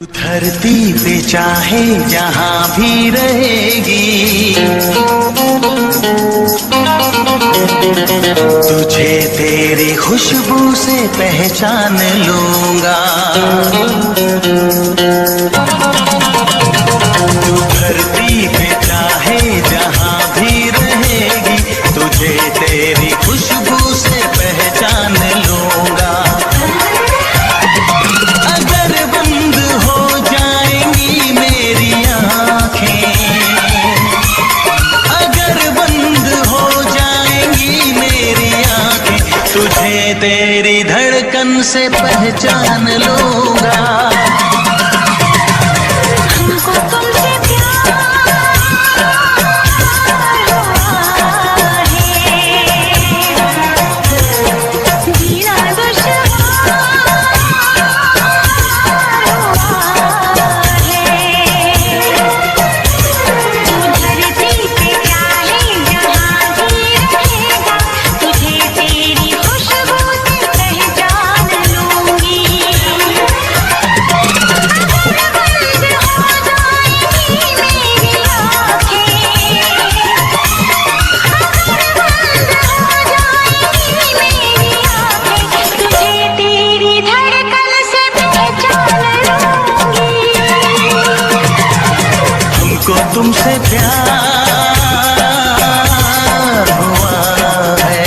धरती पे चाहे जहाँ भी रहेगी, तुझे तेरी खुशबू से पहचान लूंगा। तू धरती पे चाहे जहाँ भी रहेगी, तुझे तेरी खुशबू से पहचान लूंगा। अगर बंद हो जाएंगी मेरी आँखें, अगर बंद हो जाएंगी मेरी आँखें, तुझे तेरी धड़कन से पहचान लूंगा। तुमसे प्यार हुआ है,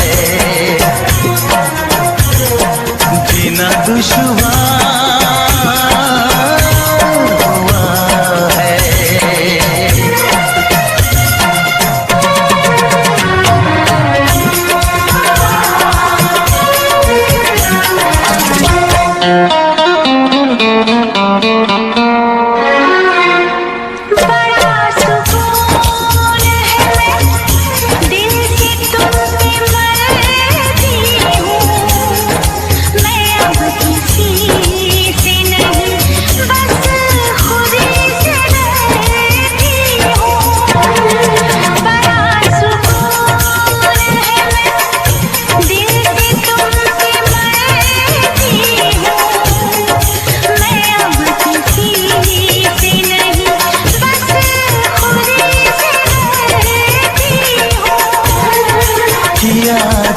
जीना दुश्वार हुआ है।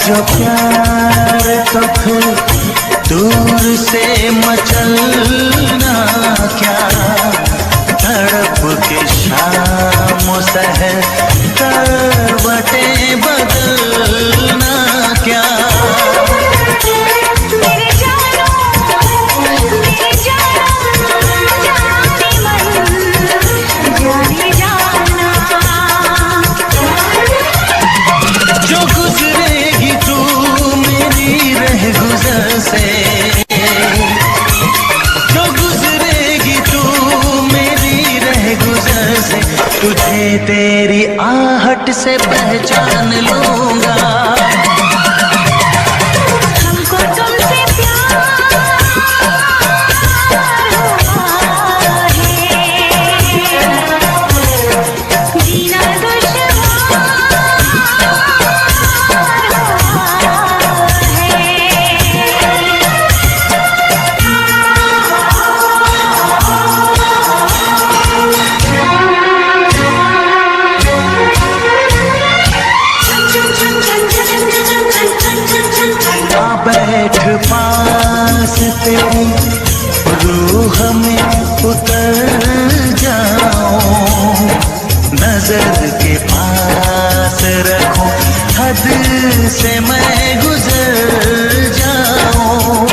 जो प्यार तो फिर दूर से मचलना क्या, तड़प के शाम सहर करवटें बदलना क्या। जो गुजरेगी तू मेरी रह गुजर से, तुझे तेरी आहट से पहचान लूंगा। बैठ पास तेरी रूह में उतर जाऊं, नजर के पास रखूं, हद से मैं गुजर जाऊं।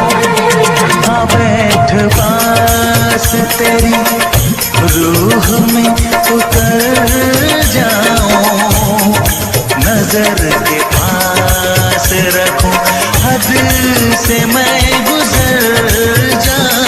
हाँ बैठ पास तेरी रूह में उतर जाऊं, नजर के पास रखूं, हद से मैं गुजर जाऊं।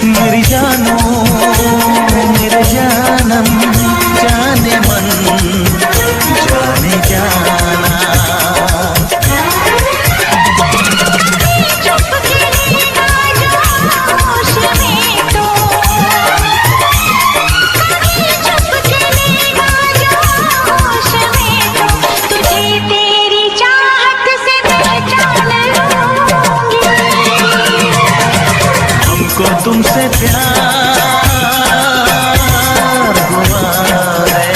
मेरी जानो मेरे जानम जाने मन जाने जाना, तुमसे प्यार हुआ है,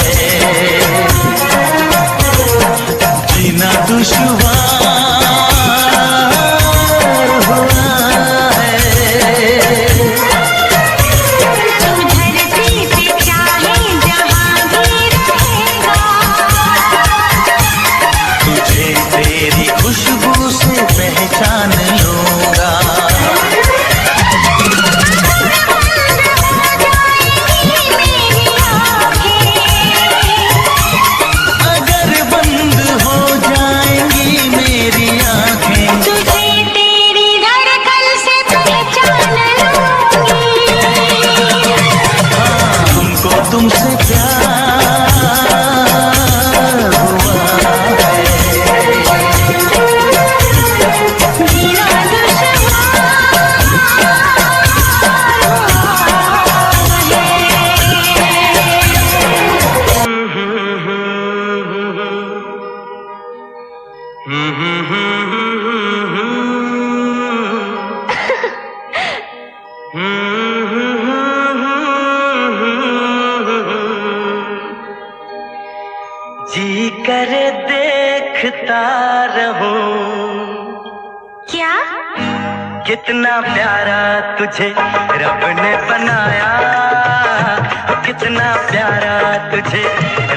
जीना दुश्वार हुआ है। तू धरती पे चाहे जहाँ भी रहेगा, तुझे तेरी खुशबू से पहचान लूंगा। अगर बंद हो जाएंगी मेरी आंखें, तुझे तेरी धड़कन से पहचान लूंगी। हमको तुमसे प्यार हुआ है, जीना जी करे देखता रहूं, क्या? कितना प्यारा तुझे रब ने बनाया, कितना प्यारा तुझे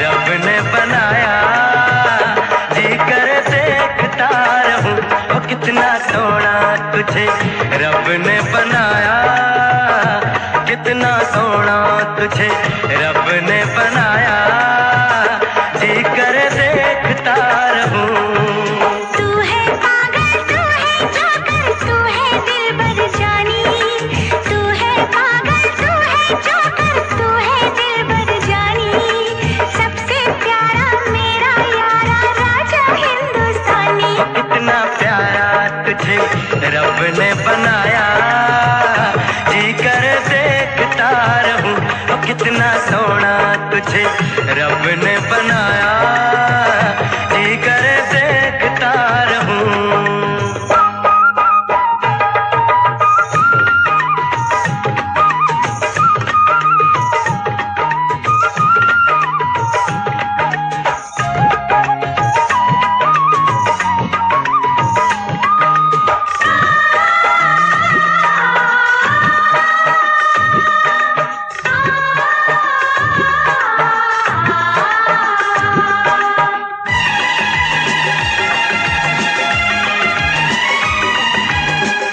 रब ने बनाया। जी करे देखता रहूं, ओ कितना सोना तुझे रब ने बनाया, कितना सोना तुझे रब ने बनाया। जी करे देखता रहूं। तू है पागल, तू है जोकर, तू है दिलबर जानी। तू है पागल, तू है जोकर, तू है दिलबर जानी। सबसे प्यारा मेरा यारा राजा हिंदुस्तानी। कितना प्यारा तुझे रब ने बनाया, जी कर देखता रहूं। ओ कितना सोना तुझे रब ने बनाया, जी कर देखता रहूं।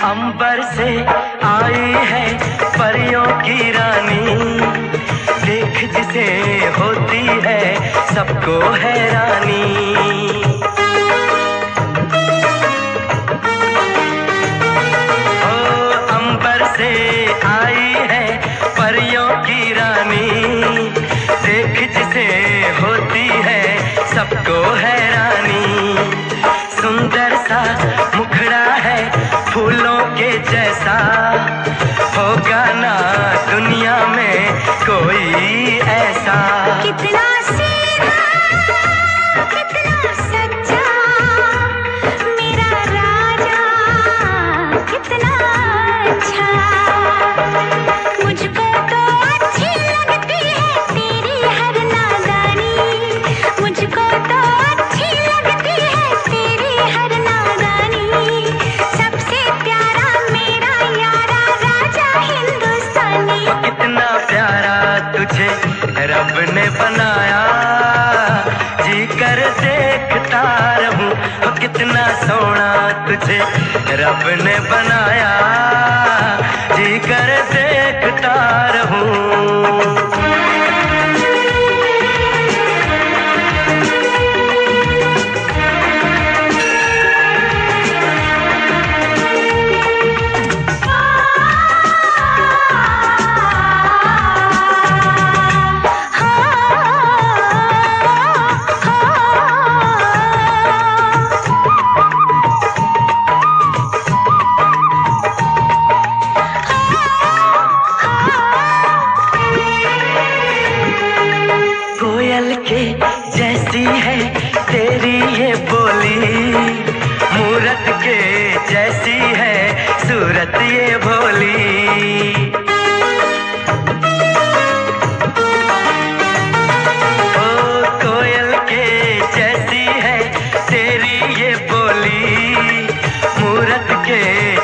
अंबर से आई है परियों की रानी, देख जिसे होती है सबको हैरानी। ओ अंबर से आई है परियों की रानी, देख जिसे होती है सबको हैरानी। सुंदर सा मुखड़ा है फूलों के जैसा, होगा ना दुनिया में कोई ऐसा। कितना सीधा, कितना सच्चा मेरा राजा, कितना अच्छा। मुझको तो अच्छी लगती है तेरी हर नादानी। मुझको तो अच्छी लगती है तेरी हर नादानी। सबसे प्यारा मेरा यारा राजा हिंदुस्तानी। कितना प्यारा तुझे रब ने बनाया, जी कर देखता रहूं। ओ कितना सोना तुझे रब ने बनाया, जी कर देखता रहूं। जैसी है तेरी ये बोली, मूरत के जैसी है सूरत ये भोली। के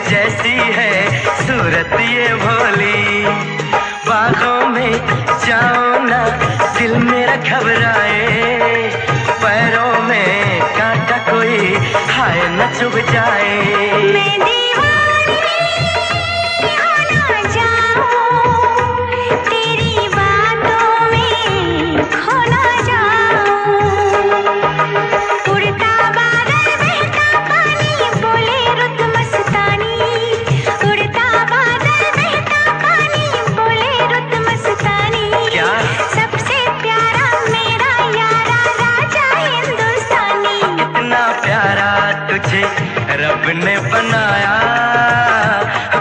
जैसी है सूरत ये भोली। बागों में जाओ ना दिल मेरा घबराए, पैरों में कांटा कोई हाय न चुभ जाए। मैं दीवानी हो ना जाऊं, तेरी बातों में खो ना जाऊं। उड़ता बादल बहता पानी बोले रुत मस्तानी, उड़ता बादल बहता पानी बोले रुत मस्तानी। क्या? सबसे प्यारा मेरा यारा राजा हिंदुस्तानी। कितना प्यारा तुझे रब ने बनाया,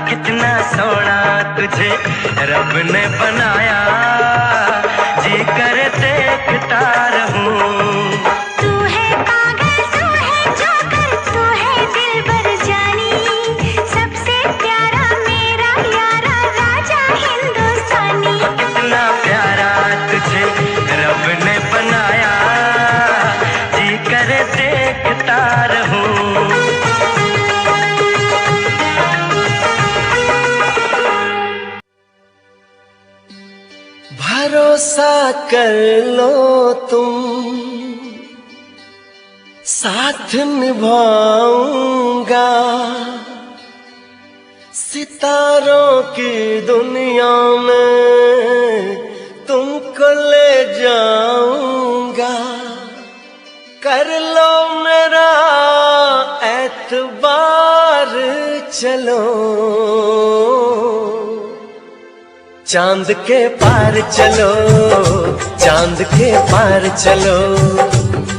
कितना सोना तुझे रब ने बनाया, जी कर देखता रहूं। तू है पागल तू है जोकर तू है दिलबर जानी, सबसे प्यारा मेरा यारा राजा हिंदुस्तानी। कितना प्यारा तुझे रब ने बनाया, जी कर देखता रहूं। भरोसा कर लो तुम, साथ निभाऊंगा, सितारों की दुनिया में तुमको ले जाऊंगा। कर लो मेरा एतबार चलो, चांद के पार चलो, चांद के पार चलो,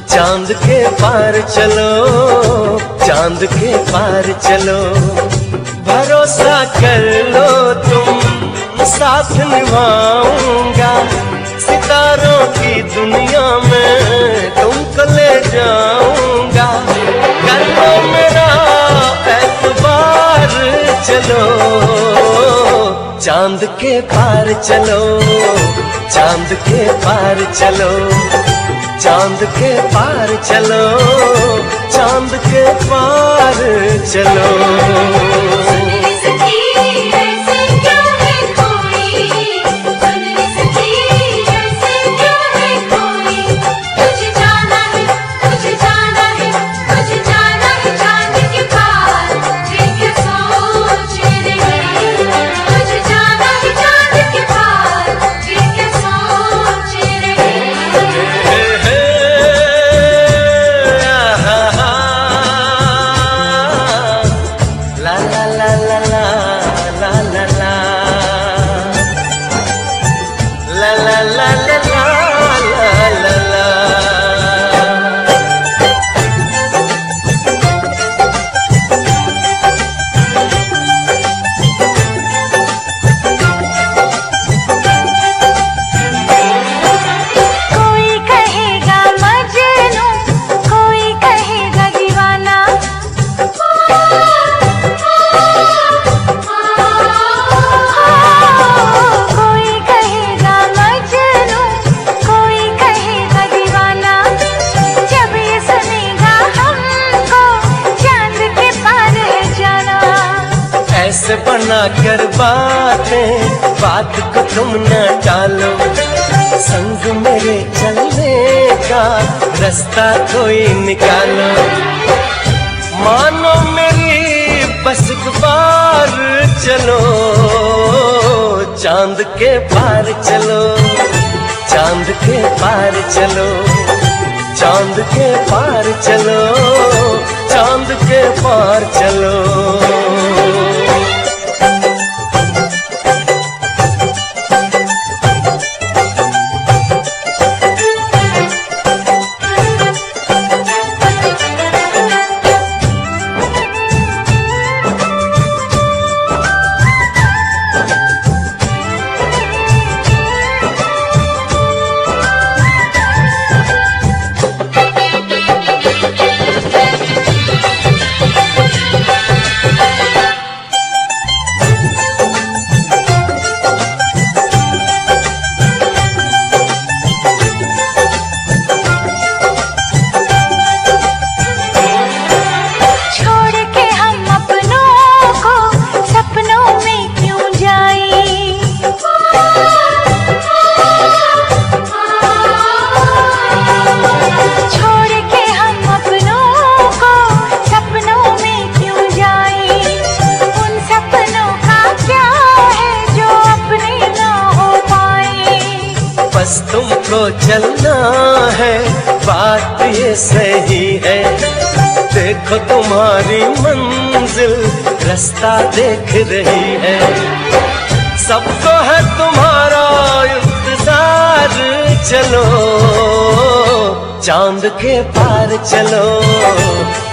चांद के पार चलो, चांद के पार चलो। भरोसा कर लो तुम, साथ निभाऊंगा, सितारों की दुनिया में तुमको ले जाऊंगा। कर लो मेरा एतबार चलो, चांद के पार चलो, चांद के पार चलो, चांद के पार चलो, चांद के पार चलो। ऐसे बना कर बातें, बात को तुम न टालो, संग मेरे चलने का रास्ता कोई निकालो। मानो मेरी बस एक बार चलो, चांद के पार चलो, चांद के पार चलो, चांद के पार चलो, चांद के पार चलो। तुमको चलना है, बात ये सही है। देखो तुम्हारी मंजिल रास्ता देख रही है। सबको है तुम्हारा इंतजार, चलो चांद के पार चलो,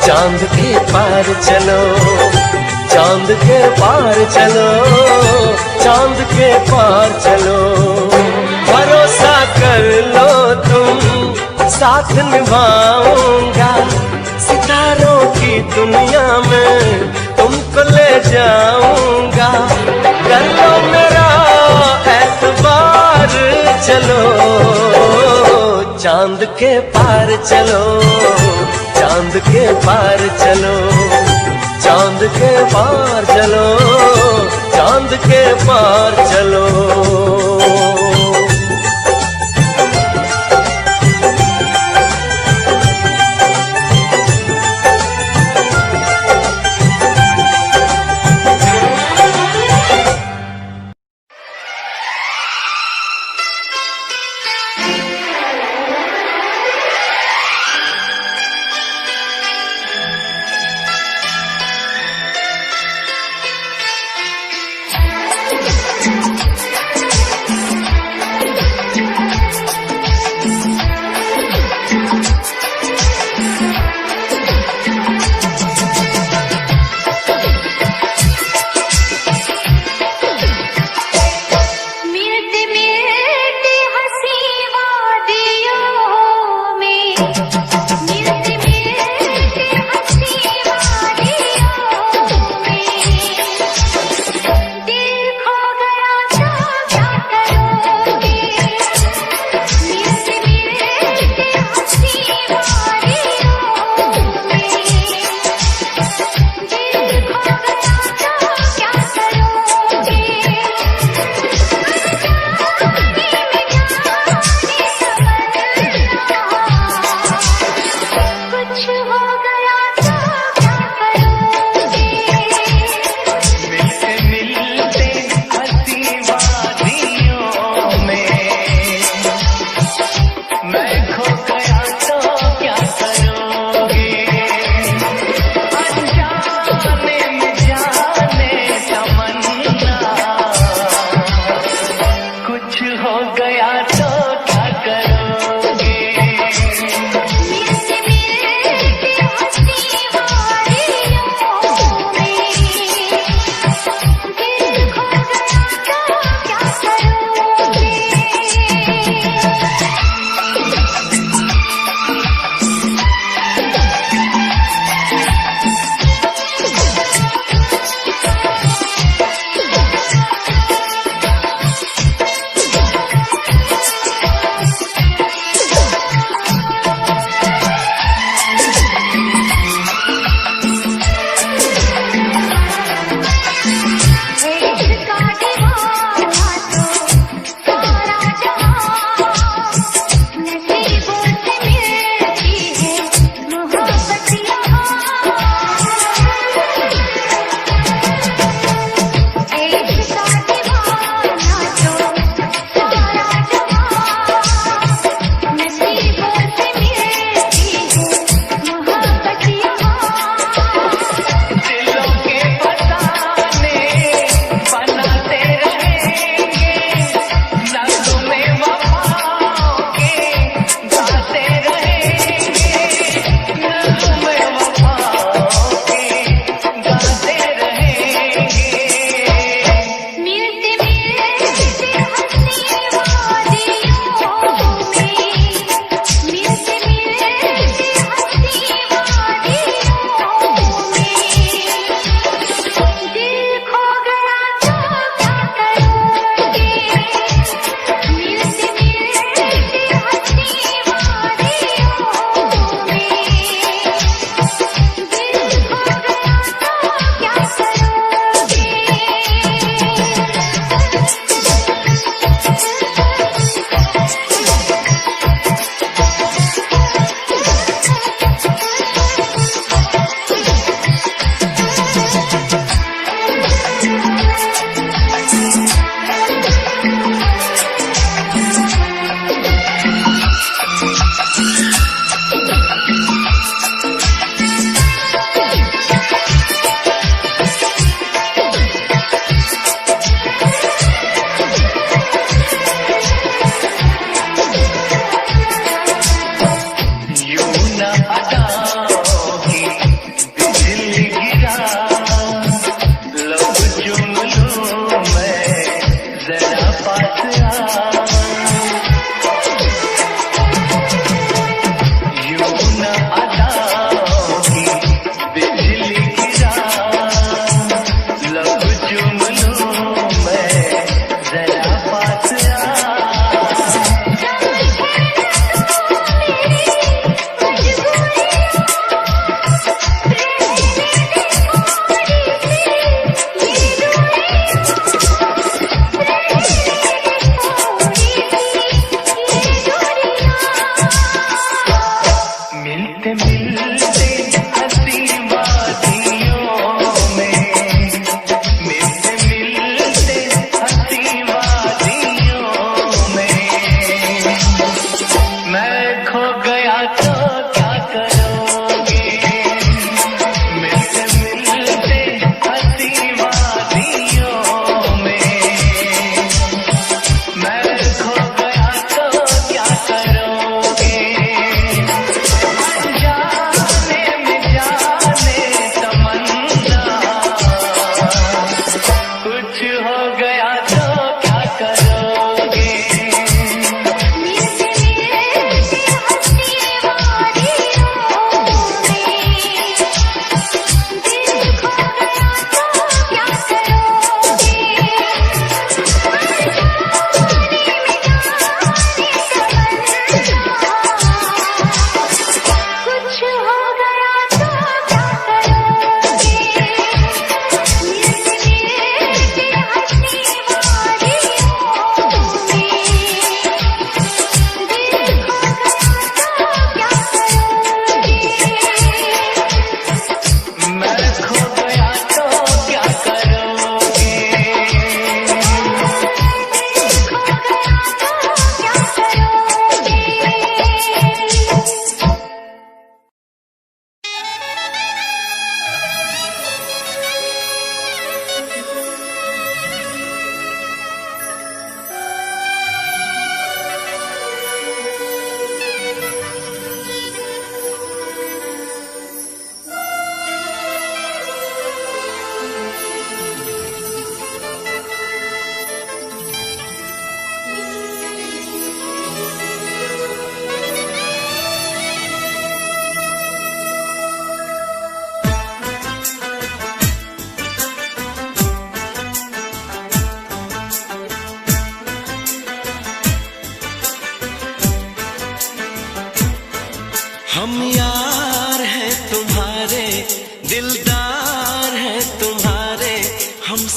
चांद के पार चलो, चांद के पार चलो, चांद के पार चलो। भरोसा कर लो तुम, साथ निभाऊंगा, सितारों की दुनिया में तुमको ले जाऊंगा। कर लो मेरा एतबार, चलो चांद के पार चलो, चांद के पार चलो, चांद के पार चलो, चांद के पार चलो।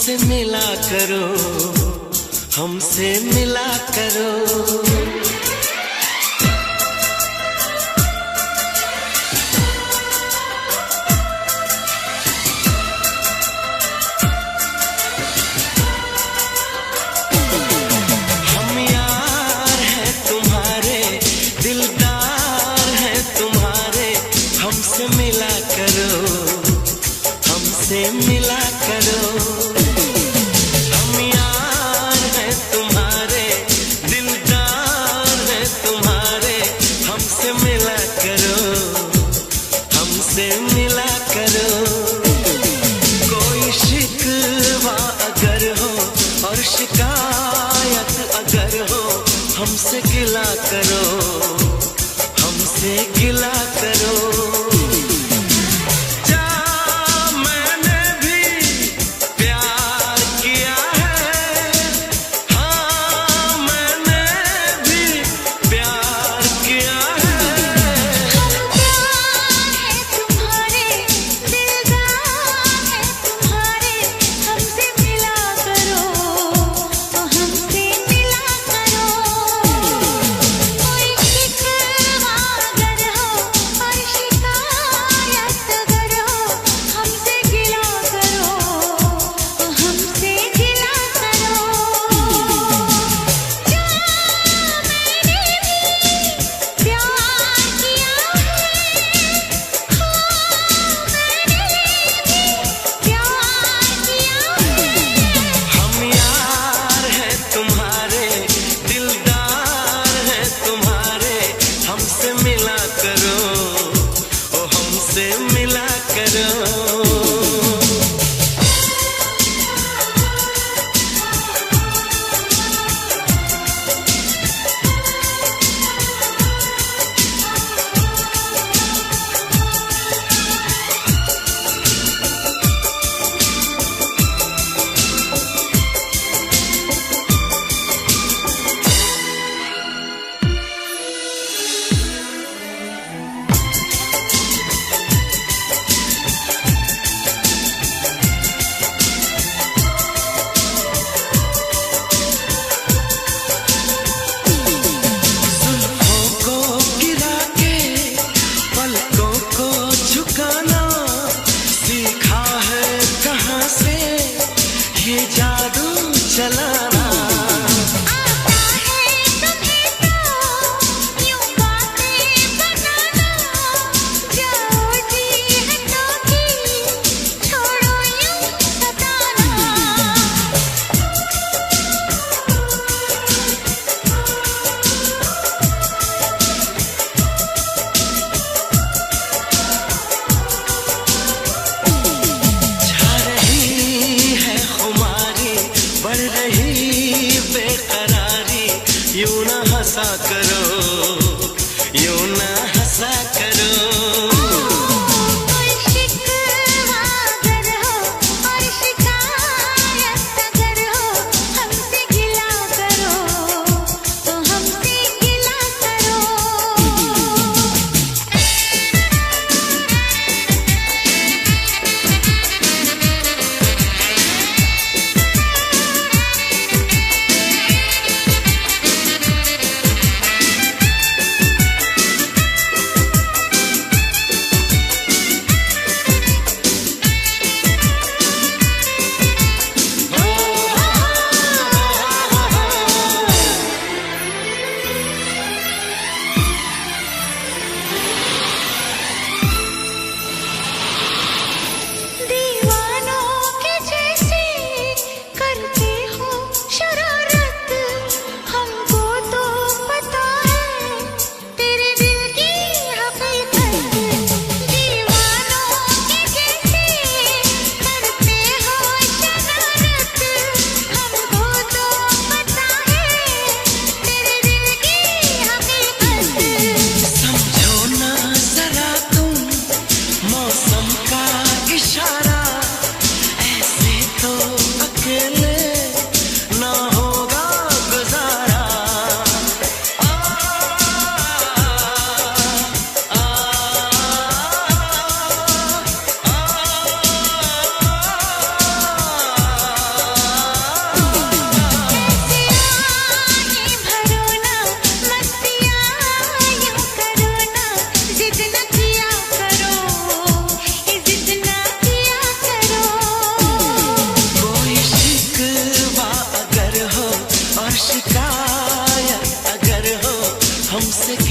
हमसे मिला करो, हमसे मिला करो। हम यार हैं तुम्हारे, दिलदार हैं तुम्हारे, हमसे मिला करो, हमसे मिला करो। हम यार हैं तुम्हारे, दिलदार हैं तुम्हारे, हमसे मिला करो, हमसे मिला करो। कोई शिकवा अगर हो और शिकायत अगर हो, हमसे गिला करो, हमसे गिला करो।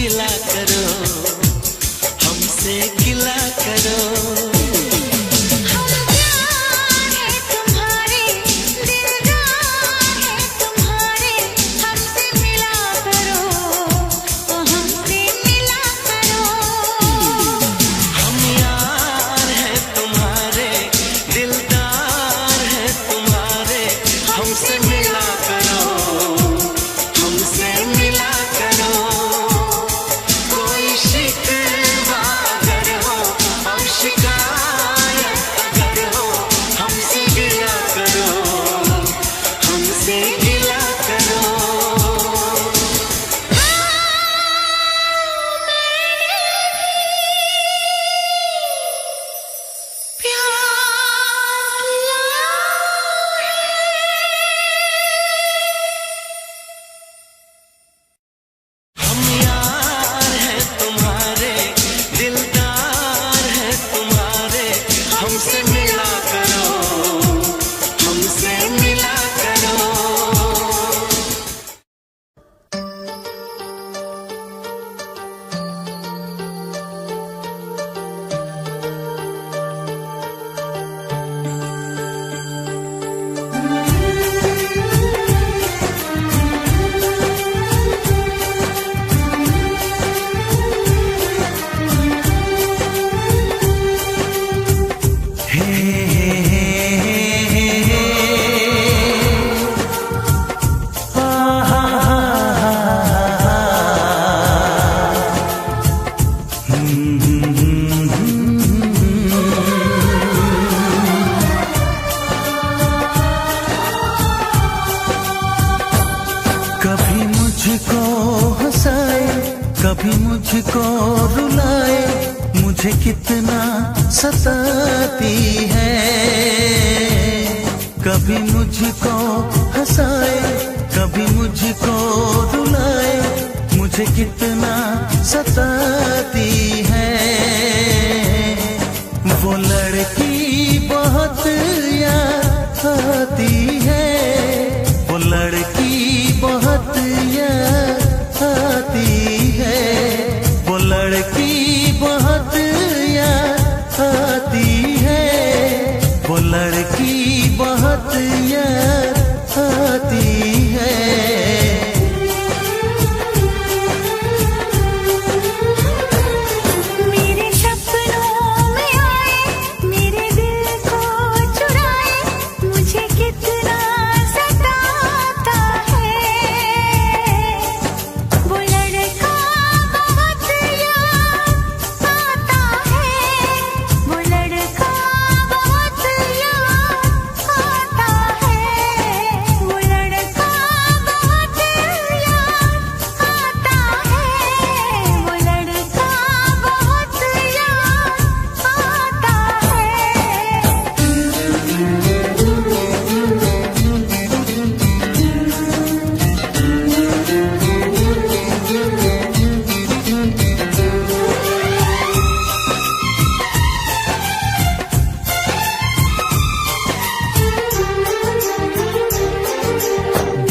गिला करो, हमसे गिला करो। हम प्यार है तुम्हारे, दिलदार है तुम्हारे, हमसे मिला करो, हमसे मिला करो। हम यार है तुम्हारे, दिलदार है तुम्हारे, हमसे मिला करो, हमसे मिला करो। कोई शिकवा अगर हो और शिकायत अगर हो, हमसे गिला करो, हमसे गिला करो। हम यार है तुम्हारे, दिलदार है तुम्हारे, हमसे मिला करो, हमसे मिला करो। कभी मुझको हंसाए, कभी मुझको रुलाए, मुझे कितना सताती है। कभी मुझको हंसाए, कभी मुझको रुलाए, मुझे कितना सताती है। वो लड़की बहुत याद आती है, वो लड़की बहुत याद आती है, वो लड़की बहुत याद आती है, वो लड़की बहुत याद आती है। मेरे सपनों में आए, मेरे दिल को चुराए, मुझे कितना सताता है। वो लड़का बहुत याद आता है, वो लड़का बहुत याद आता है, वो लड़का बहुत याद आता है, वो लड़का बहुत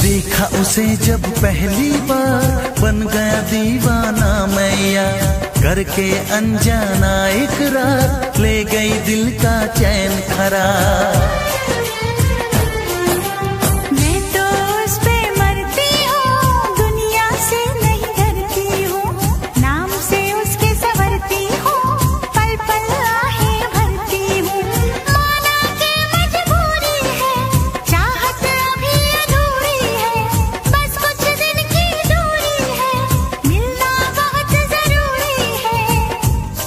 देखा उसे जब पहली बार, बन गया दीवाना मैया, करके अनजाना इकरार, ले गई दिल का चैन खरार। मैं तो उस पे मरती हूँ, दुनिया से नहीं डरती हूँ, नाम से उसके संवरती हूँ, पल पल आहें भरती हूँ। माना कि मजबूरी है, चाहत अभी अधूरी है, बस कुछ दिन की दूरी है, मिलना बहुत जरूरी है।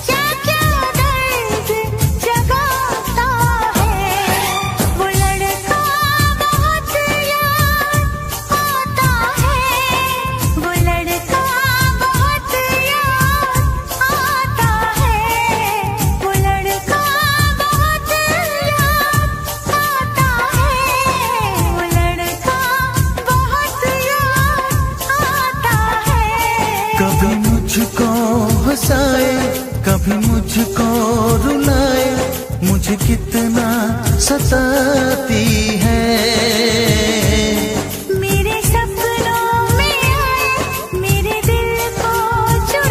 क्या क्या दर्द जगाता है, वो लड़का बहुत याद आता है, वो लड़का बहुत याद आता है, वो लड़का बहुत याद आता है, वो लड़का बहुत याद आता है। कभी मुझको हंसाए, कभी मुझको रुलाए, मुझे कितना सताती है। मेरे सपनों में आए, मेरे दिल को चुराए,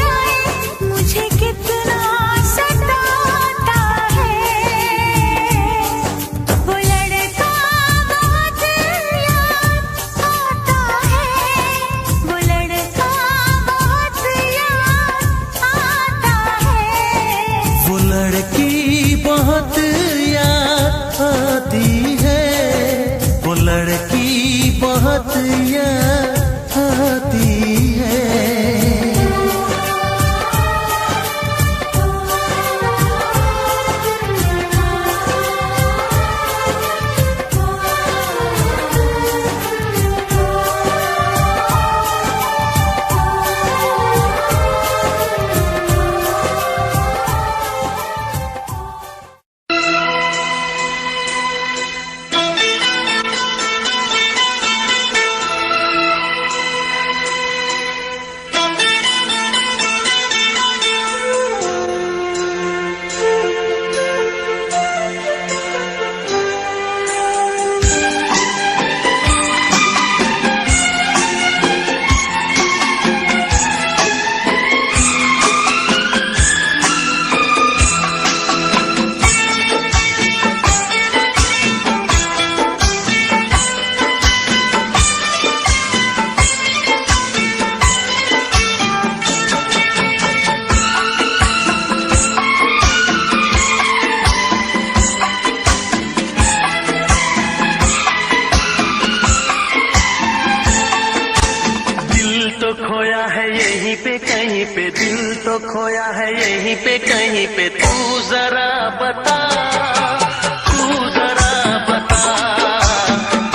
लड़की बहुत याद आती है। खोया है यहीं पे कहीं पे, दिल तो खोया है यहीं पे कहीं पे, तू जरा बता, तू जरा बता।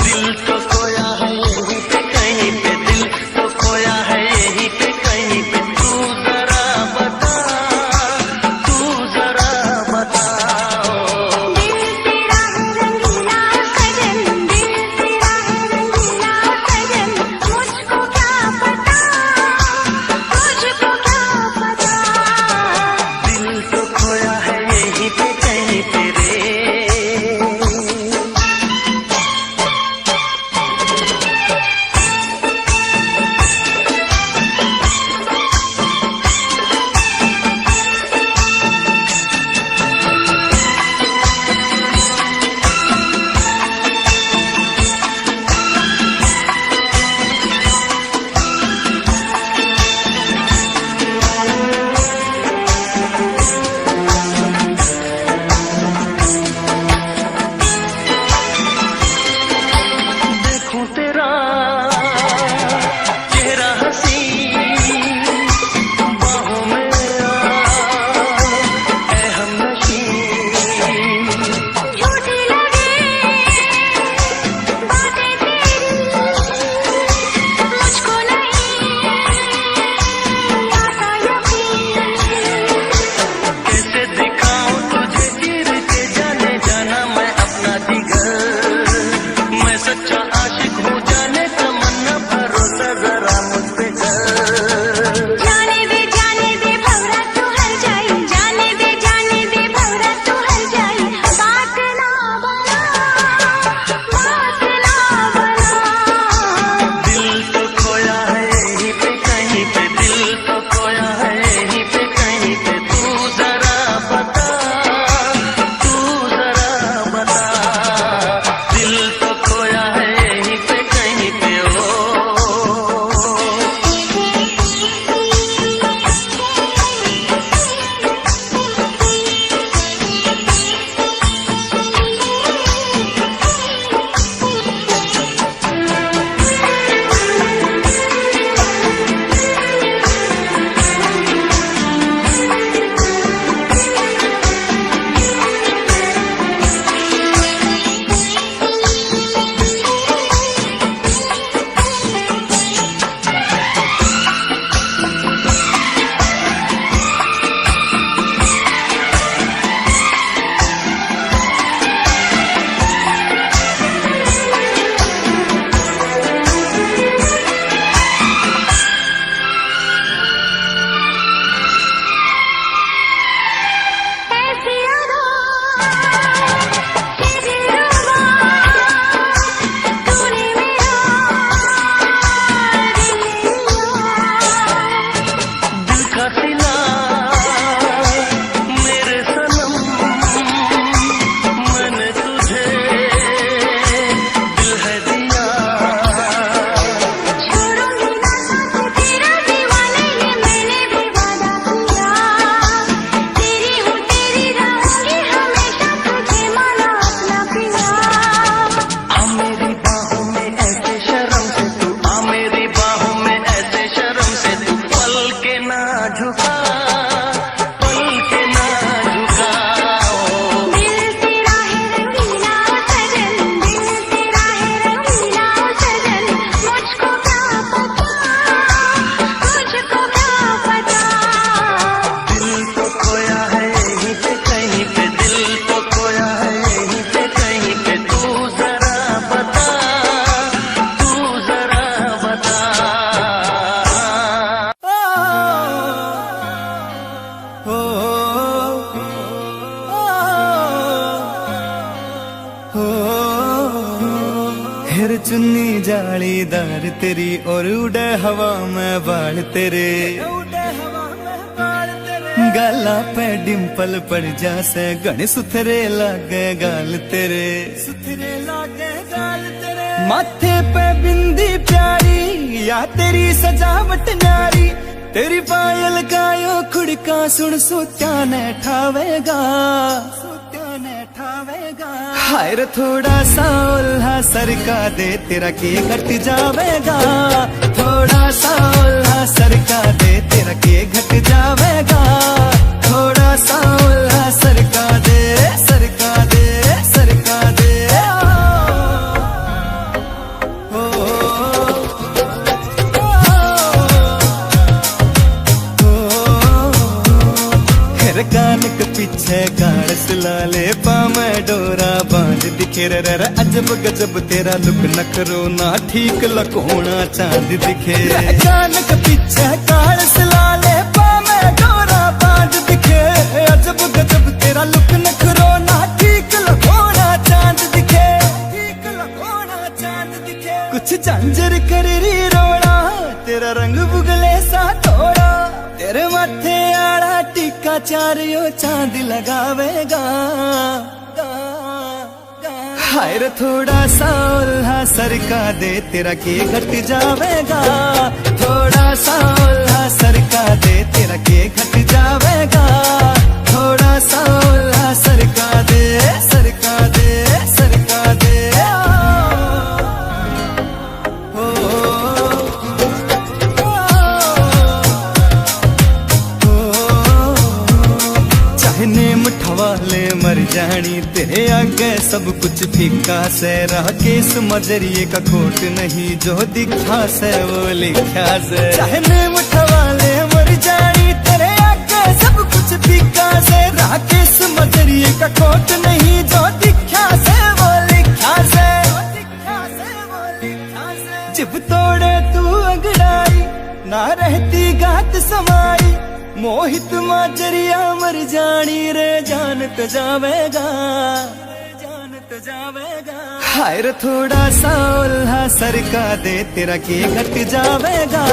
दिल तो खोया है यहीं पे कहीं पे, दिल तो खोया है यहीं पे कहीं पे, तू जरा बता, तू जरा बता। दिल तेरा है रंगीला सजन, दिल तेरा है रंगीला सजन, मुझको क्या पता, तुझको क्या पता। दिल तो खोया है यहीं पे कहीं पे, फिर चुन्नी जालीदार तेरी और उड़े हवा में बाल तेरे, गाला पे डिम्पल पड़ जासे गण सुथरे लागे गाल तेरे, माथे पे बिंदी प्यारी या तेरी सजावट न्यारी, तेरी पायल गायो खुड़का सुन सोत्या ने ठावेगा, हाय रे थोड़ा सा उल्हा सरका दे तेरा के घट जावेगा, थोड़ा सा उल्हा सरका दे तेरा के घट जावेगा, थोड़ा सा उल्हा सरका दे, सरका दे, सरका दे। कान के पीछे गाड़स लाले पामे डोरा बांध दिखे रे अजब गजब तेरा लुक नखरो ना ठीक लकोना चांद दिखे, कान के पीछे गाड़स लाले पामे डोरा बांध दिखे, अजब गजब तेरा लुक नखरो ना ठीक लकोना चांद दिखे, ठीक लकोना चांद दिखे, कुछ झांझर कर री रोड़ा तेरा रंग बुगले सा थोड़ा, तेरे माथे आड़ा टीका चारियो चांद लगावेगा, हाय रे थोड़ा सा उल्हा सरका दे तेरा के घट जावेगा, थोड़ा सा उल्हा सरका दे तेरा के घट जावेगा, थोड़ा सा उल्हा सरका दे, सरका दे, सरका दे। वाले मर जानी तेरे आगे सब कुछ फीका से, राकेश मजरिए का खोट नहीं जो दिखा से वो लिखा से, चाहने मुठवाले मर जानी तेरे आगे सब कुछ फीका से, राकेश मजरिए का खोट नहीं जो दिखा से वो लिखा से, जब तोड़े तू अगड़ाई ना रहती गात समाई, मोहित माजरिया मर जानी रे जान तो जावेगा, जान तो जावेगा, हाय रे थोड़ा सा उल्हा सरका दे तेरा के घट जावेगा,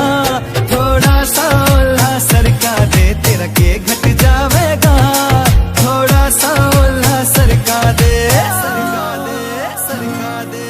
थोड़ा सा उल्हा सरका दे तेरा के घट जावेगा, थोड़ा सा उल्हा सरका दे, सरका दे, सरका दे।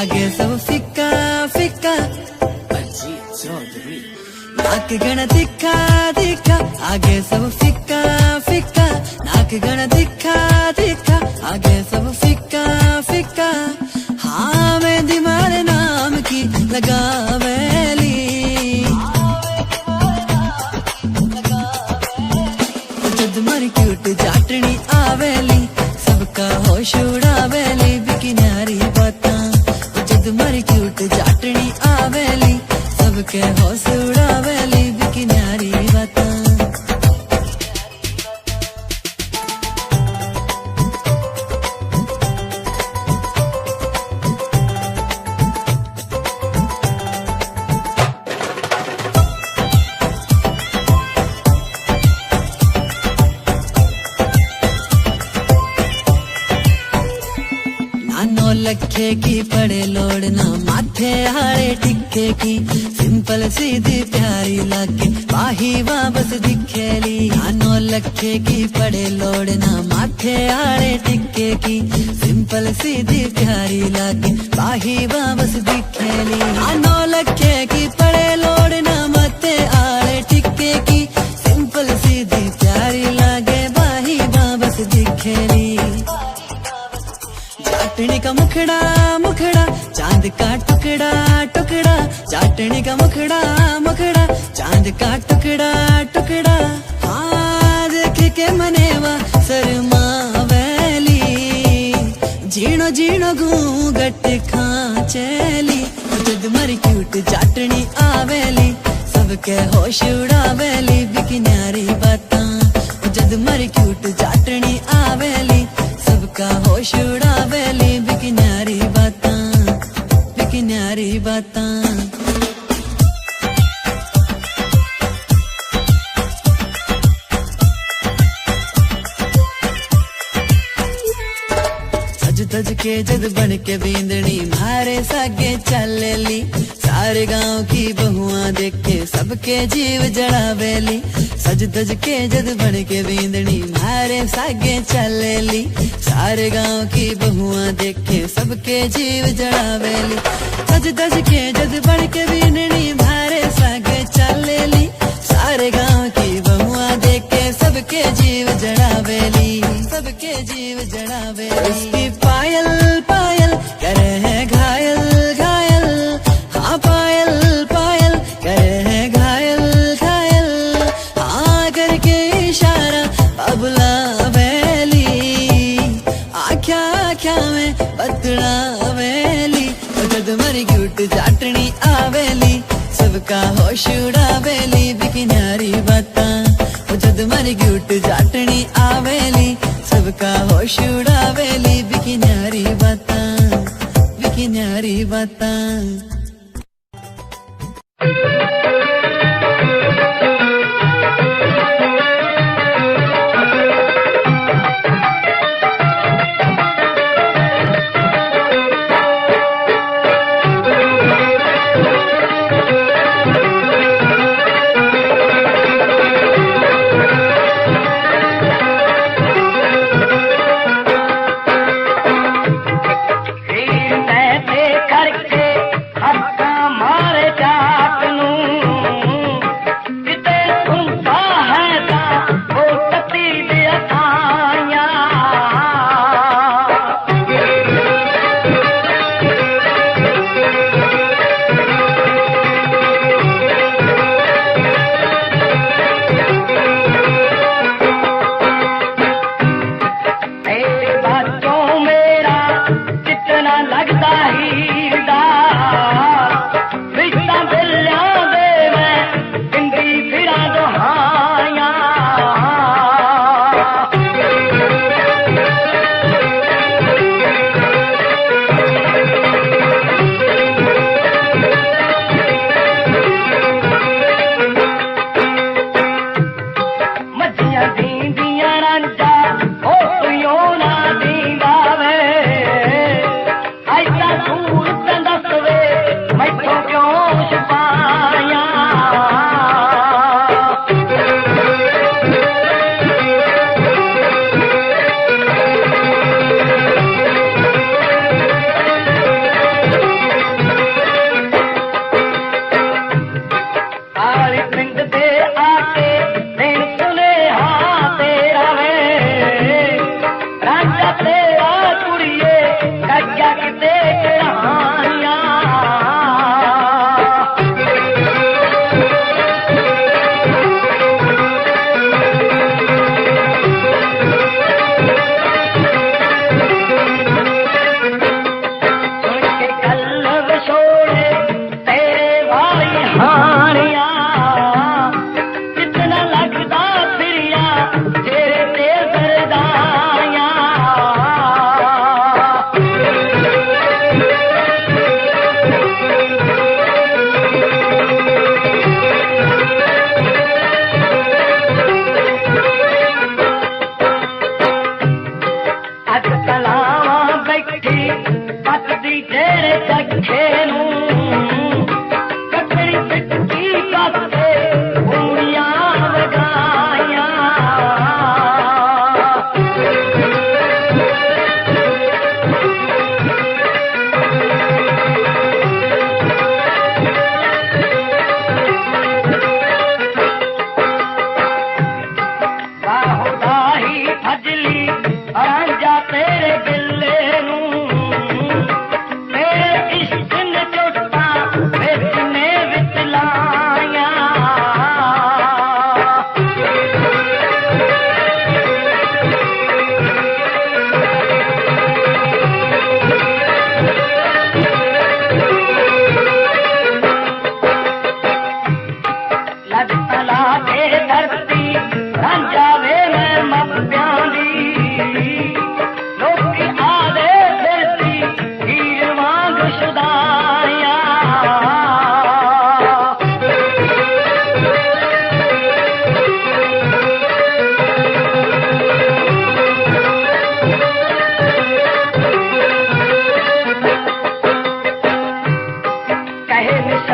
आगे सब फिक्का फिक्का नाक गण दिखा दिखा, आगे सब फिक्का फिक्का, नाक गण दिखा दिखा, आगे सब फिक्का फिक्का। हाँ मैं दिमारे नाम की लगावेली, जद मर क्यूट जाटनी आवेली, सबका होश उड़ावेली, बिकी न्यारी बातां। जद मर क्यूट जाटनी आवेली, सबके होश उड़ावेली, बिकी न्यारी बातां। नौ लखे की पड़े लोड़ना, माथे हाड़े टिक्के की, सिंपल सीधी प्यारी लागे, बाही वापस दिखेली। 9 लखे की पड़े लोड़ना, माथे हाड़े टिक्के की, सिंपल सीधी प्यारी लागे, बाही वापस दिखेली। 9 लखे की पड़े लोड़ना, माथे हाड़े टिक्के की, सिंपल सीधी प्यारी लागे, बाही वापस दिखेली। चाटनी का मुखड़ा मुखड़ा, चांद का टुकड़ा टुकड़ा, चाटनी का मुखड़ा मुखड़ा, चांद का टुकड़ा टुकड़ा। हाँ देख के मनेवा शर्मावेली, जीणो जीणो घूंघट खांचेली। जद मर क्यूट चाटनी आवेली, सबके होश उड़ावेली, बिकी न्यारी बातां। जद मर क्यूट चाटनी आवेली, सबका होश उड़ावेली, बिकी न्यारी बातां, बिकी न्यारी बातां। सज धज के जद बन के बींदनी, मारे सागे चलेली, सारे गांव की बहुआं देख के सबके जीव जड़ावेली। सज धज के जद बन के बींदनी, मारे सागे चलेली, सारे गांव की बहुआं देख के सबके जीव जड़ावेली। सज धज के जद बन के बींदनी, मारे सागे चलेली, सारे गांव की बहुआं देख के सबके जीव जड़ावेली, सबके जीव जड़ावेली। उसकी पायल पायल करे है घायल घायल, हाँ पायल पायल करे है घायल घायल। हाँ करके इशारा बुलावेली, आख्या आख्या में बतलावेली। जद मर क्यूट जाटनी आवेली, सबका होश उड़ावेली, बिकी न्यारी बातां। जद मर क्यूट जाटनी आवेली, सबका होश उड़ावेली, बिकी न्यारी बातां, बिकी न्यारी बातां।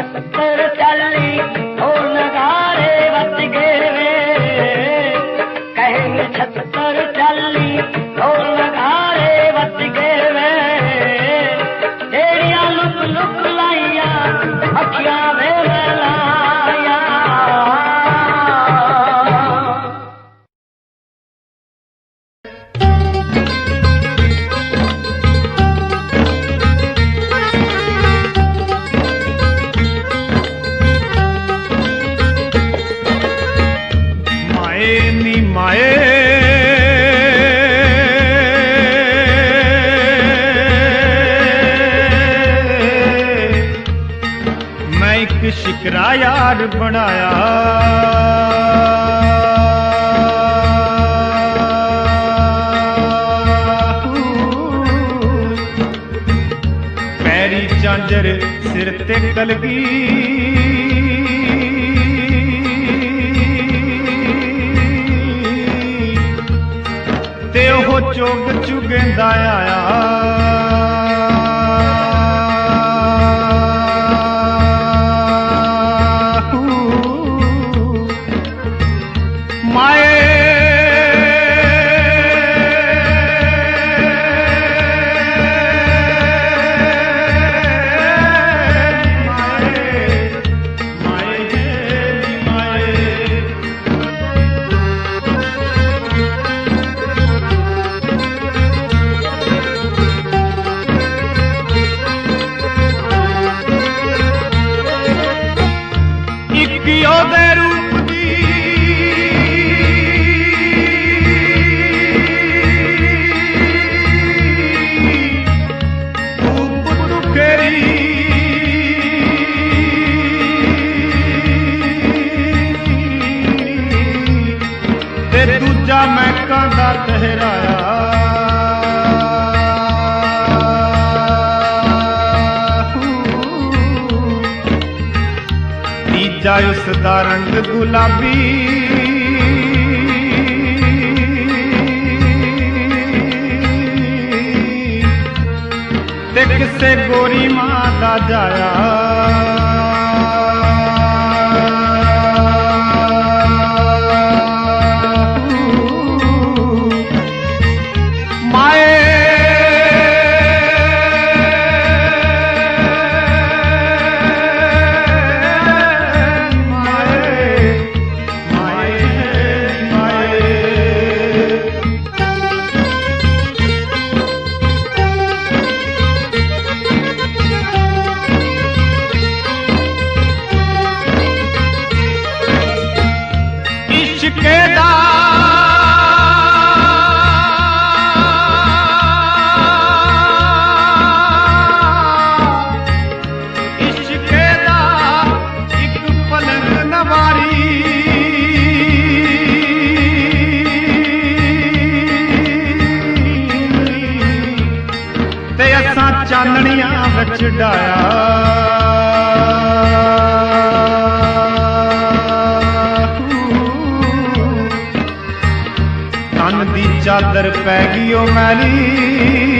छत्तर चाली ओ नगारे बच गए वे कहीं छत्तर चाली ओ नगारे बच गए वे तेरिया लुक लुक लाइया अखियां वे लाया शिकरा यार बनाया पैरी झांझर सिर ते कलगी ते ओह चोग चुगेंदा आया महका दा ठहराया तीजा उसदा रंग गुलाबी ते किसे गोरी मां दा जाया चाननिया बच डाया तन दी चादर पै गई ओ मैली